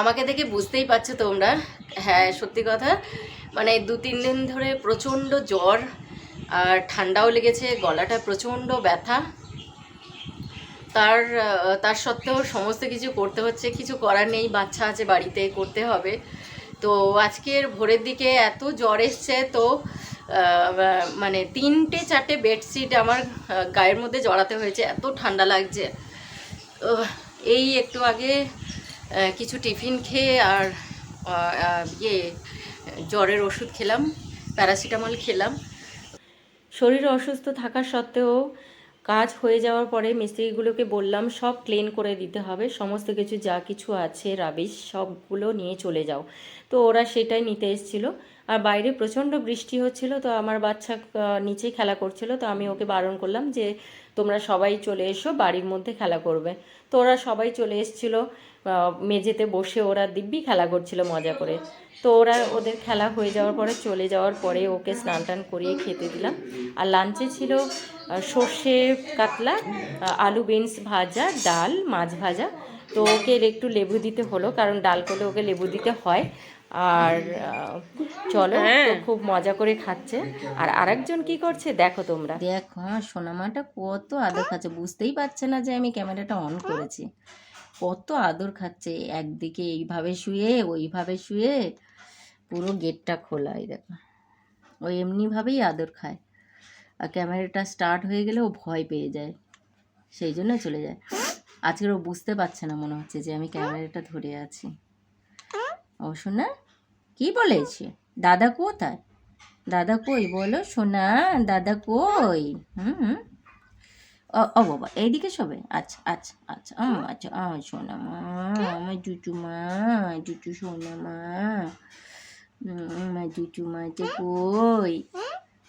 আমাকে দেখে বুঝতেই পারছো তোমরা, হ্যাঁ সত্যি কথা, মানে 2-3 দিন ধরে প্রচণ্ড জ্বর আর ঠান্ডাও লেগেছে, গলাটা প্রচণ্ড ব্যথা। তার সত্ত্বেও সমস্ত কিছু করতে হচ্ছে, কিছু করার নেই, বাচ্চা আছে বাড়িতে, করতে হবে। তো আজকের ভোরের দিকে এত জ্বর এসছে, তো মানে 3-4টে বেডশিট আমার গায়ের মধ্যে জড়াতে হয়েছে, এত ঠান্ডা লাগছে। এই একটু আগে কিছু টিফিন খেয়ে আর জ্বরের ওষুধ খেলাম, প্যারাসিটামল খেলাম। শরীর অসুস্থ থাকা সত্ত্বেও কাজ হয়ে যাওয়ার পরে মিস্ত্রিগুলোকে বললাম সব ক্লিন করে দিতে হবে, সমস্ত কিছু যা কিছু আছে রাবিশ সবগুলো নিয়ে চলে যাও। তো ওরা সেটাই নিতে এসেছিলো। আর বাইরে প্রচণ্ড বৃষ্টি হচ্ছিল, তো আমার বাচ্চা নিচেই খেলা করছিল, তো আমি ওকে বারণ করলাম যে তোমরা সবাই চলে এসো, বাড়ির মধ্যে খেলা করবে। তো ওরা সবাই চলে এসেছিলো, মেঝেতে বসে ওরা দিব্যি খেলা করছিল মজা করে। তো ওরা ওদের খেলা হয়ে যাওয়ার পরে চলে যাওয়ার পরে ওকে স্নান টান করিয়ে খেতে দিলাম। আর লাঞ্চে ছিল সর্ষে কাতলা, আলু বিনস ভাজা, ডাল, মাছ ভাজা। তো ওকে একটু লেবু দিতে হলো, কারণ ডাল করলে ওকে লেবু দিতে হয়। আর চলো, তো খুব মজা করে খাচ্ছে। আর আরেকজন কি করছে দেখো তোমরা, দেখো সোনামাটা কত আদর খাচ্ছে, বুঝতেই পারছে না যে আমি ক্যামেরাটা অন করেছি। কত আদর খাচ্ছে, একদিকে এইভাবে শুয়ে ওইভাবে শুয়ে, পুরো গেটটা খোলা। এই দেখো, ও এমনিভাবেই আদর খায়। আর ক্যামেরাটা স্টার্ট হয়ে গেলে ও ভয় পেয়ে যায়, সেই জন্য চলে যায়। আজকের ও বুঝতে পারছে না, মনে হচ্ছে যে আমি ক্যামেরাটা ধরে আছি। ও সোনা কি বলেছে, দাদা কোথায়, দাদা কই বলো সোনা, দাদা কই? হুম, ও বাবা এইদিকে সবে, আচ্ছা আচ্ছা আচ্ছা, আচ্ছা সোনা মা, আমার জুচু মা, জুচু সোনা মা, আমার জুচু মা যে কই?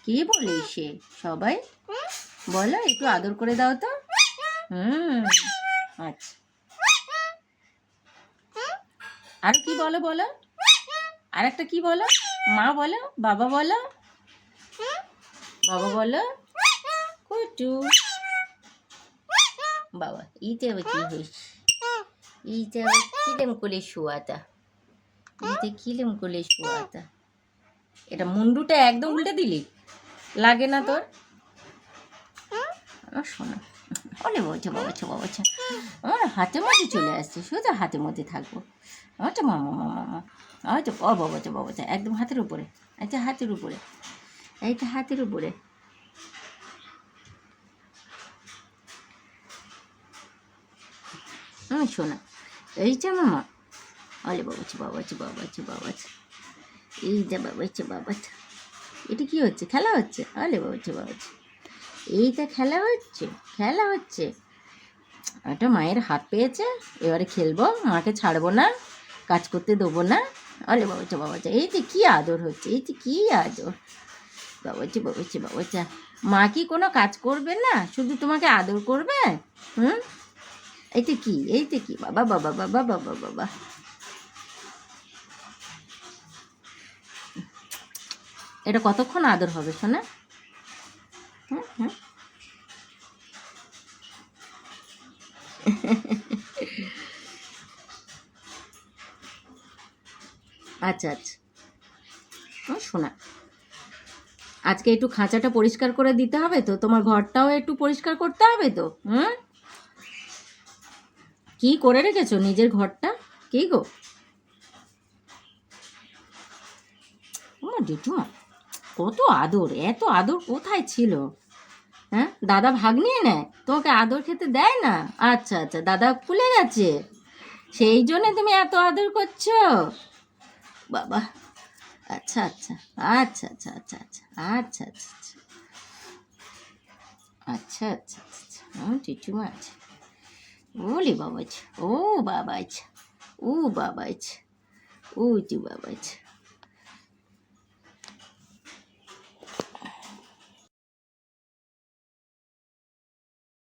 কি বলিস সবাই বলো, একটু আদর করে দাও তো। আচ্ছা, আর কি বলো বলো, আর একটা কি বলো, মা বলো, বাবা বলো, বাবা বলো, কুটু বাবা। এইটা আবার কি হয়েছে, এইটা আবার কিরম করে শোয়াটা, এইটা কিরম করে শোয়াটা, এটা মুন্ডুটা একদম উল্টে দিলি, লাগে না তোর? শোনা, অলে বলছে বাবাচ্ছা বাবাচ্ছা, আমার হাতের মধ্যে চলে আসছে, শুধু হাতের মধ্যে থাকবো। আচ্ছা মামা মামা মামা, আচ্ছা ও বাবাচ্ছা বাবাচ্ছা, একদম হাতের উপরে, আচ্ছা হাতের উপরে, এইটা হাতের উপরে। শোনা, এইটা মামা, অলে বাবাচ্ছা বাবাচ্ছা বাবাচ্ছা বাবাচ্ছা, এইটা বাবাচ্ছা বাবাচ্ছা। এটা কি হচ্ছে, খেলা হচ্ছে? অলে বাবাচ্ছা বাবাচ্ছা, এইটা খেলা হচ্ছে, খেলা হচ্ছে। একটা মায়ের হাত পেয়েছে, এবারে খেলবো, মাকে ছাড়বো না, কাজ করতে দেবো না। আরে বাবাচা বাবাচা, এই যে কী আদর হচ্ছে, এই যে কী আদর, বাবাচা বাবাচা বাবাচা। মা কি কোনো কাজ করবে না, শুধু তোমাকে আদর করবে? এইটা কি, এইটা কি, বাবা বাবা বাবা বাবা বাবা। এটা কতক্ষণ আদর হবে শোনা? আচ্ছা আচ্ছা, শোনা, আজকে একটু খাঁচাটা পরিষ্কার করে দিতে হবে তো, তোমার ঘরটাও একটু পরিষ্কার করতে হবে তো। কি করে রেখেছো নিজের ঘরটা, কি গো? আমার জেঠুমা কত আদর, এত আদর কোথায় ছিল? হ্যাঁ, দাদা ভাগ নিয়ে নেয়, তোমাকে আদর খেতে দেয় না? আচ্ছা আচ্ছা, দাদা ভুলে গেছে, সেই জন্য তুমি এত আদর করছো বাবা। আচ্ছা আচ্ছা আচ্ছা আচ্ছা আচ্ছা আচ্ছা আচ্ছা আচ্ছা আচ্ছা আচ্ছা আচ্ছা, আমার জেঠুমা আছে, ওলে বাবা, ও বাবা, ও বাবা, ও বাবা।